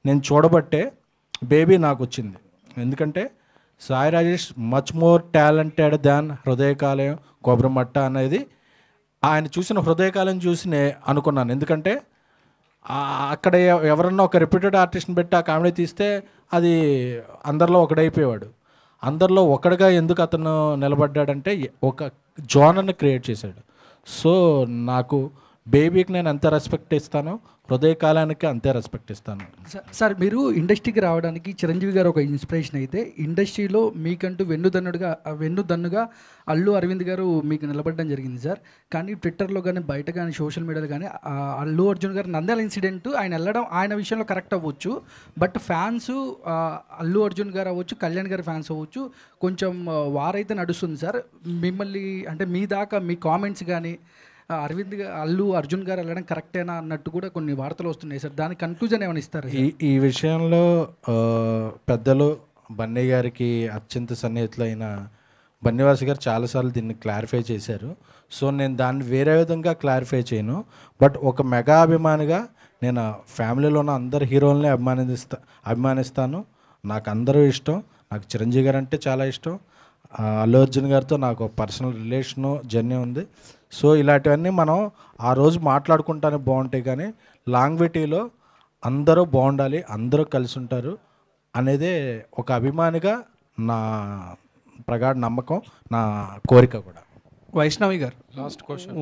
నేను చూడబట్టే బేబీ నాకు వచ్చింది. ఎందుకంటే Sai Rajesh much more talented than Hrudayakaleyam Kobbarimatta అనేది ఆయన చూసిన హృదయకాలం చూసి అనుకున్నాను. ఎందుకంటే అక్కడ ఎవరన్నా ఒక రిపీటెడ్ ఆర్టిస్ట్ని పెట్టి ఆ కామెడీ తీస్తే అది అందరిలో ఒకడైపోయేవాడు. అందరిలో ఒకడిగా ఎందుకు అతను నిలబడ్డాడంటే ఒక జోనర్ని క్రియేట్ చేశాడు. సో నాకు బేబీకి నేను ఎంత రెస్పెక్ట్ ఇస్తానో హృదయకాలానికి అంతే రెస్పెక్ట్ ఇస్తాను. సార్ మీరు ఇండస్ట్రీకి రావడానికి చిరంజీవి గారు ఒక ఇన్స్పిరేషన్ అయితే, ఇండస్ట్రీలో మీకంటూ వెన్నుదన్నుగా అల్లు అరవింద్ గారు మీకు నిలబడడం జరిగింది సార్. కానీ ట్విట్టర్లో కానీ బయట కానీ సోషల్ మీడియాలో కానీ అల్లు అర్జున్ గారు నంద్యాల ఇన్సిడెంట్ ఆయన వెళ్ళడం ఆయన విషయంలో కరెక్ట్ అవ్వచ్చు, బట్ ఫ్యాన్స్ అల్లు అర్జున్ గారు అవ్వచ్చు, కళ్యాణ్ గారి ఫ్యాన్స్ అవ్వచ్చు, కొంచెం వారైతే నడుస్తుంది సార్. మిమ్మల్ని అంటే మీ దాకా మీ కామెంట్స్ కానీ అల్లు అర్జున్ గారు వెళ్ళడం కరెక్టేనా అన్నట్టు కూడా కొన్ని వార్తలు వస్తున్నాయి సార్. దాని కన్క్లూజన్ ఏమైనా ఇస్తారు? ఈ విషయంలో పెద్దలు బన్నీ గారికి అత్యంత సన్నిహితులైన బన్నీవాసు గారు చాలాసార్లు దీన్ని క్లారిఫై చేశారు. సో నేను దాన్ని వేరే విధంగా క్లారిఫై చేయను. బట్ ఒక మెగా అభిమానిగా నేను ఫ్యామిలీలో ఉన్న అందరు హీరోలని అభిమానిస్తాను. నాకు అందరూ ఇష్టం. నాకు చిరంజీవి గారు అంటే చాలా ఇష్టం. అల్లు అర్జున్ గారితో నాకు పర్సనల్ రిలేషను జర్నీ ఉంది. సో ఇలాంటివన్నీ మనం ఆ రోజు మాట్లాడుకుంటానికి బాగుంటాయి. కానీ లాంగ్విటీలో అందరూ బాగుండాలి, అందరూ కలిసి ఉంటారు అనేదే ఒక అభిమానిగా నా ప్రగాఢ నమ్మకం, నా కోరిక కూడా. వైష్ణవి గారు లాస్ట్ క్వశ్చన్.